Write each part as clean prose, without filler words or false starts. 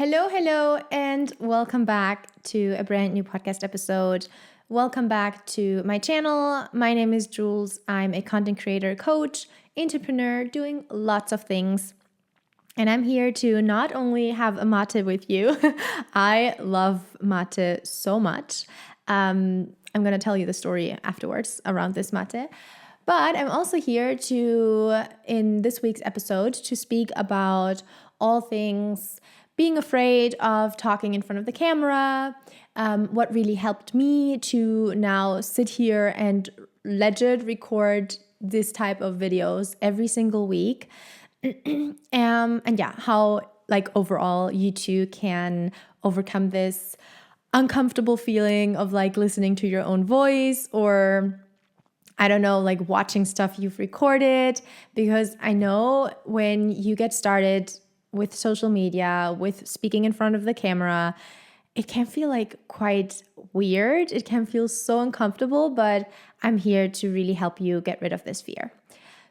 Hello, and welcome back to a brand new podcast episode. Welcome back to my channel. My name is Jules. I'm a content creator, coach, entrepreneur, doing lots of things. And I'm here to not only have a mate with you, I love mate so much. I'm going to tell you the story afterwards around this mate. But I'm also here in this week's episode, to speak about all things being afraid of talking in front of the camera, what really helped me to now sit here and legit record this type of videos every single week. And yeah, how overall you too can overcome this uncomfortable feeling of listening to your own voice, or I don't know, watching stuff you've recorded, because I know when you get started with social media, with speaking in front of the camera, it can feel quite weird. It can feel so uncomfortable, but I'm here to really help you get rid of this fear.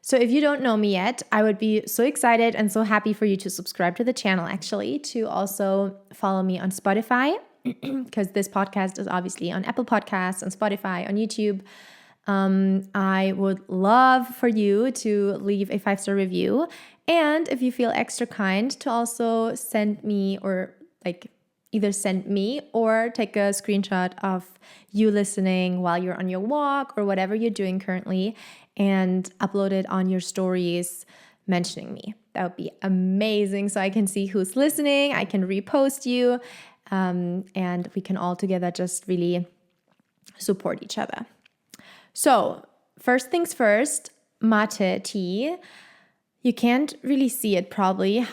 So if you don't know me yet, I would be so excited and so happy for you to subscribe to the channel, actually, to also follow me on Spotify, because this podcast is obviously on Apple Podcasts, on Spotify, on YouTube. I would love for you to leave a 5-star review. And if you feel extra kind, to also send me or either send me or take a screenshot of you listening while you're on your walk or whatever you're doing currently, and upload it on your stories mentioning me. That would be amazing. So I can see who's listening. I can repost you, and we can all together just really support each other. So first things first, mate, tea. You can't really see it probably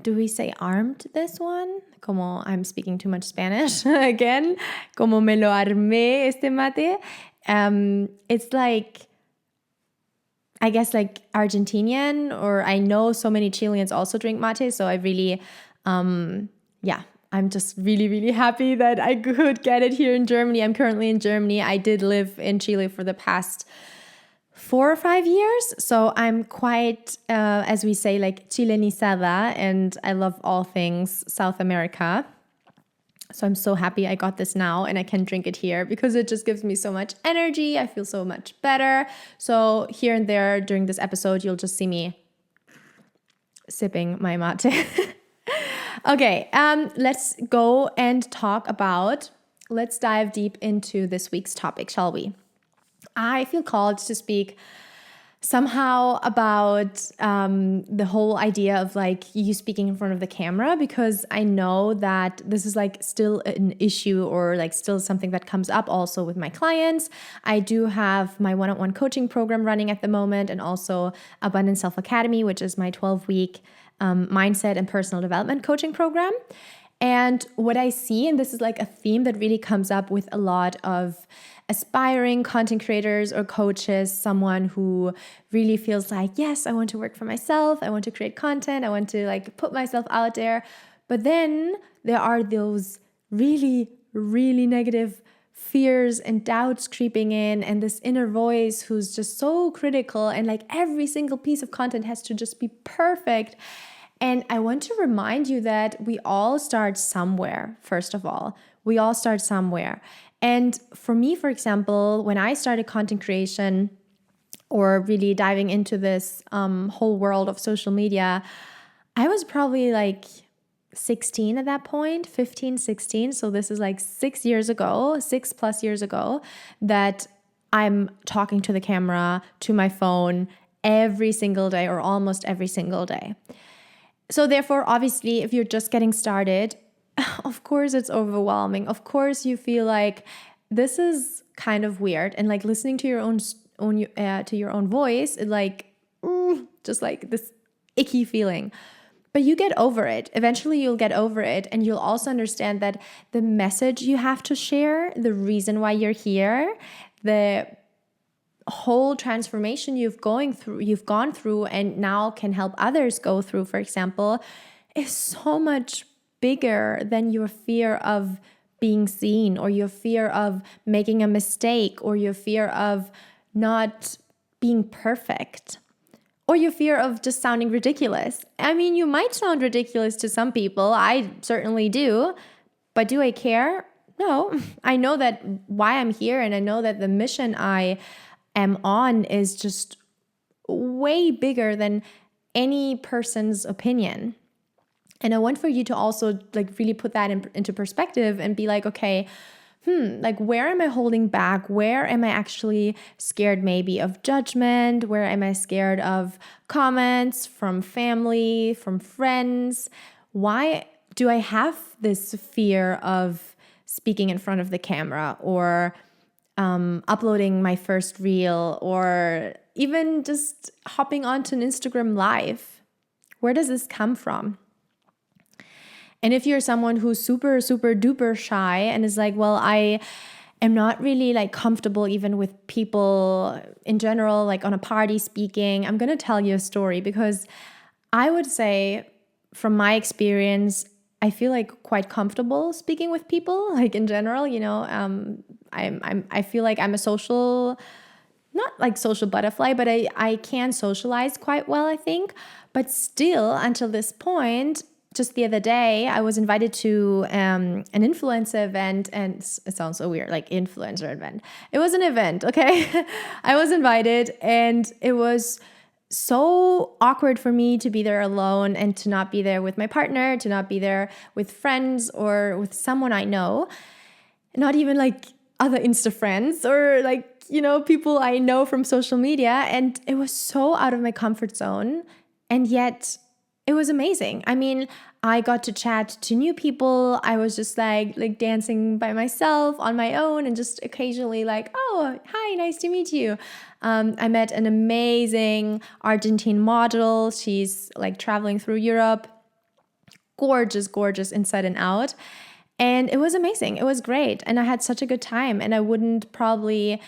do we say armed this one? Como I'm speaking too much Spanish again. Como me lo armé este mate. It's I guess Argentinian, or I know so many Chileans also drink mate. So I really, I'm just really, really happy that I could get it here in Germany. I'm currently in Germany. I did live in Chile for the past 4 or 5 years. So I'm quite, as we say, chilenizada, and I love all things South America. So I'm so happy I got this now and I can drink it here, because it just gives me so much energy. I feel so much better. So here and there during this episode, you'll just see me sipping my mate. Okay, let's go and let's dive deep into this week's topic, shall we? I feel called to speak somehow about the whole idea of you speaking in front of the camera, because I know that this is still an issue, or still something that comes up also with my clients. I do have my one-on-one coaching program running at the moment, and also Abundant Self Academy, which is my 12-week mindset and personal development coaching program. And what I see, and this is a theme that really comes up with a lot of aspiring content creators or coaches, someone who really feels yes, I want to work for myself, I want to create content, I want to put myself out there. But then there are those really, really negative fears and doubts creeping in, and this inner voice who's just so critical, and every single piece of content has to just be perfect. And I want to remind you that we all start somewhere, first of all. We all start somewhere. And for me, for example, when I started content creation, or really diving into this whole world of social media, I was probably 16 at that point, 15, 16. So this is 6 years ago, 6+ years ago, that I'm talking to the camera, to my phone every single day, or almost every single day. So therefore, obviously, if you're just getting started, of course it's overwhelming. Of course you feel this is kind of weird, and listening to your own voice, just this icky feeling. But you get over it. Eventually you'll get over it, and you'll also understand that the message you have to share, the reason why you're here, the whole transformation you've gone through and now can help others go through, for example, is so much bigger than your fear of being seen, or your fear of making a mistake, or your fear of not being perfect, Or your fear of just sounding ridiculous. I mean, you might sound ridiculous to some people. I certainly do. But do I care? No. I know that why I'm here, and I know that the mission I am on is just way bigger than any person's opinion. And I want for you to also like really put that into perspective and be like, okay, like where am I holding back? Where am I actually scared maybe of judgment? Where am I scared of comments from family, from friends? Why do I have this fear of speaking in front of the camera, or uploading my first reel, or even just hopping onto an Instagram live? Where does this come from? And if you're someone who's super, super duper shy and is like, well, I am not really like comfortable even with people in general, like on a party speaking, I'm going to tell you a story, because I would say from my experience, I feel like quite comfortable speaking with people, like in general, you know, I feel like I'm a social, not like social butterfly, but I can socialize quite well, I think. But still, until this point, just the other day, I was invited to an influencer event, and it sounds so weird, like influencer event. It was an event, okay? I was invited, and it was so awkward for me to be there alone and to not be there with my partner, to not be there with friends or with someone I know, not even like other Insta friends or like, you know, people I know from social media. And it was so out of my comfort zone. And yet it was amazing. I mean, I got to chat to new people. I was just like dancing by myself on my own and just occasionally like, oh, hi, nice to meet you. I met an amazing Argentine model. She's like traveling through Europe. Gorgeous, gorgeous inside and out. And it was amazing. It was great. And I had such a good time. And I wouldn't probably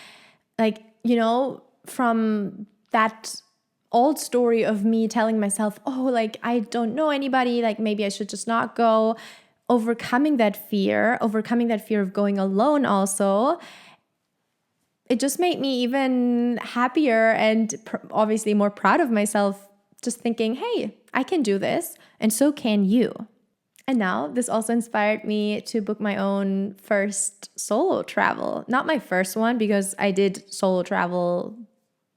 like, you know, from that old story of me telling myself, oh, like I don't know anybody, like maybe I should just not go, overcoming that fear of going alone also, it just made me even happier and obviously more proud of myself, just thinking, hey, I can do this, and so can you. And now this also inspired me to book my own first solo travel. Not my first one, because I did solo travel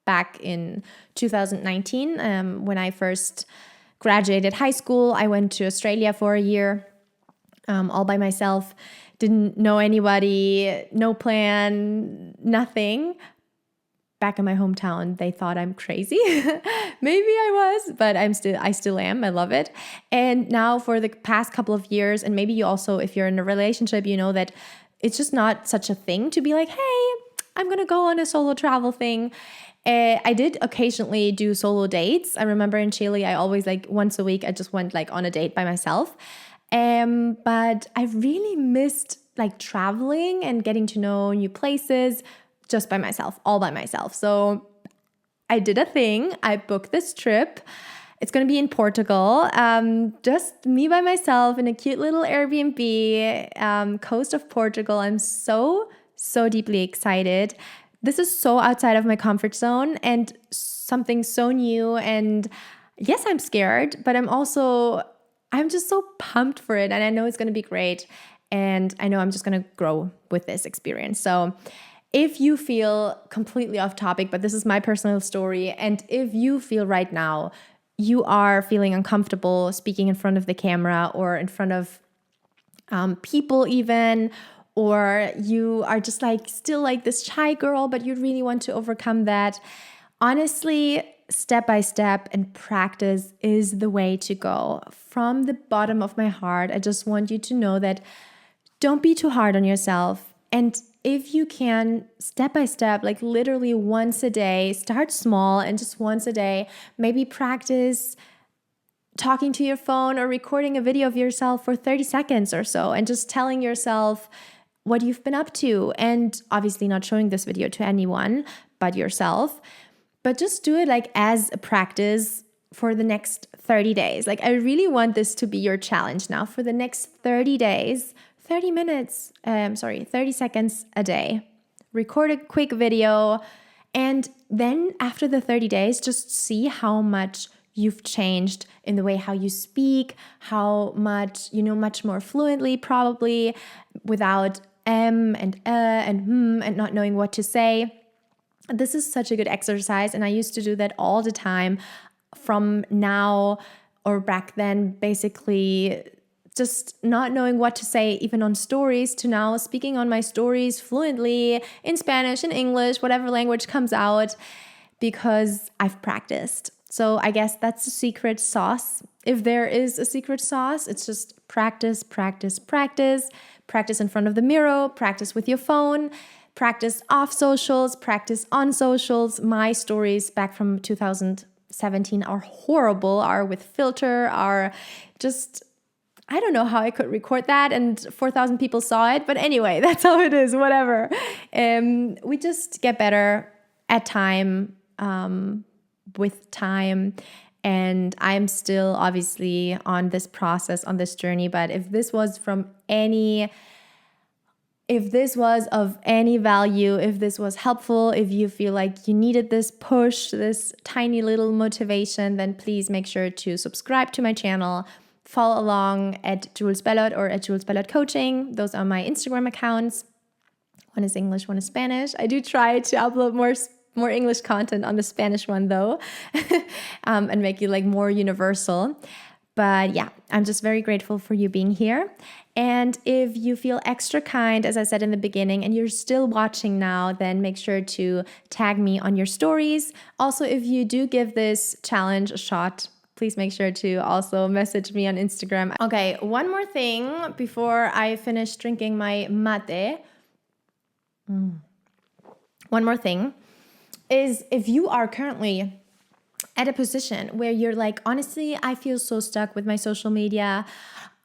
back in 2019 when I first graduated high school. I went to Australia for a year all by myself. Didn't know anybody, no plan, nothing. Back in my hometown, they thought I'm crazy. Maybe I was, but I still am. I love it. And now for the past couple of years, and maybe you also, if you're in a relationship, you know that it's just not such a thing to be like, hey, I'm going to go on a solo travel thing. I did occasionally do solo dates. I remember in Chile, I always like once a week, I just went like on a date by myself. But I really missed like traveling and getting to know new places just by myself, all by myself. So I did a thing. I booked this trip. It's going to be in Portugal, just me by myself in a cute little Airbnb, coast of Portugal. I'm so deeply excited. This is so outside of my comfort zone and something so new. And yes, I'm scared, but I'm just so pumped for it. And I know it's going to be great. And I know I'm just going to grow with this experience. So if you feel completely off topic, but this is my personal story, and if you feel right now you are feeling uncomfortable speaking in front of the camera or in front of people even, or you are just like still like this shy girl, but you really want to overcome that, honestly, step by step and practice is the way to go. From the bottom of my heart, I just want you to know that don't be too hard on yourself. And if you can, step by step, like literally once a day, start small and just once a day, maybe practice talking to your phone or recording a video of yourself for 30 seconds or so and just telling yourself what you've been up to. And obviously not showing this video to anyone but yourself, but just do it like as a practice for the next 30 days. Like I really want this to be your challenge now for the next 30 days. 30 seconds a day. Record a quick video And then after the 30 days, just see how much you've changed in the way how you speak, how much, much more fluently, probably without and and not knowing what to say. This is such a good exercise, and I used to do that all the time. From now or back then, basically just not knowing what to say even on stories, to now speaking on my stories fluently in Spanish, in English, whatever language comes out, because I've practiced. So I guess that's the secret sauce. If there is a secret sauce, it's just practice, practice, practice. Practice in front of the mirror, practice with your phone, practice off socials, practice on socials. My stories back from 2017 are horrible, are with filter, are just, I don't know how I could record that and 4,000 people saw it. But anyway, that's how it is, whatever. We just get better at time, with time. And I'm still obviously on this process, on this journey. But if this was of any value, if this was helpful, if you feel like you needed this push, this tiny little motivation, then please make sure to subscribe to my channel. Follow along at Jules Bellot or at Jules Bellot Coaching. Those are my Instagram accounts. One is English, one is Spanish. I do try to upload more English content on the Spanish one though, and make it more universal. But yeah, I'm just very grateful for you being here. And if you feel extra kind, as I said in the beginning, and you're still watching now, then make sure to tag me on your stories. Also, if you do give this challenge a shot, please make sure to also message me on Instagram. Okay, one more thing before I finish drinking my mate. One more thing is, if you are currently at a position where you're like, honestly, I feel so stuck with my social media.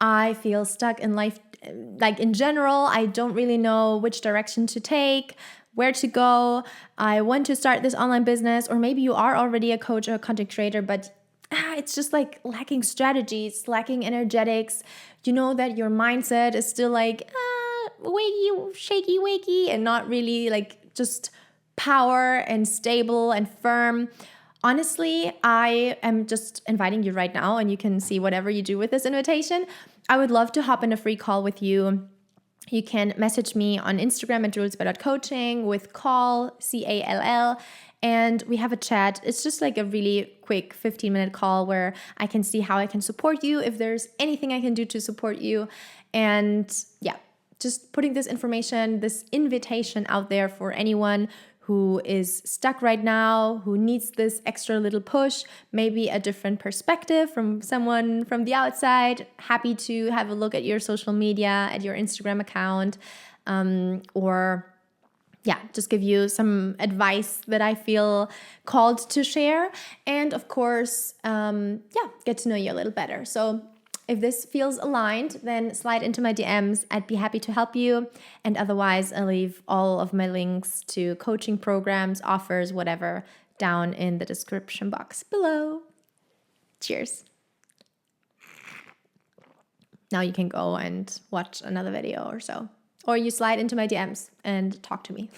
I feel stuck in life, in general. I don't really know which direction to take, where to go. I want to start this online business, or maybe you are already a coach or a content creator, but it's just lacking strategies, lacking energetics. You know that your mindset is still wakey, shaky, wakey, and not really just power and stable and firm. Honestly, I am just inviting you right now, and you can see whatever you do with this invitation. I would love to hop in a free call with you. You can message me on Instagram at julesbellot.coaching with call, CALL, and we have a chat. It's just a really quick 15-minute call where I can see how I can support you, if there's anything I can do to support you. And yeah, just putting this information, this invitation out there for anyone who is stuck right now, who needs this extra little push, maybe a different perspective from someone from the outside. Happy to have a look at your social media, at your Instagram account, or just give you some advice that I feel called to share. And of course, get to know you a little better. So if this feels aligned, then slide into my DMs. I'd be happy to help you. And otherwise, I'll leave all of my links to coaching programs, offers, whatever, down in the description box below. Cheers. Now you can go and watch another video or so. Or you slide into my DMs and talk to me.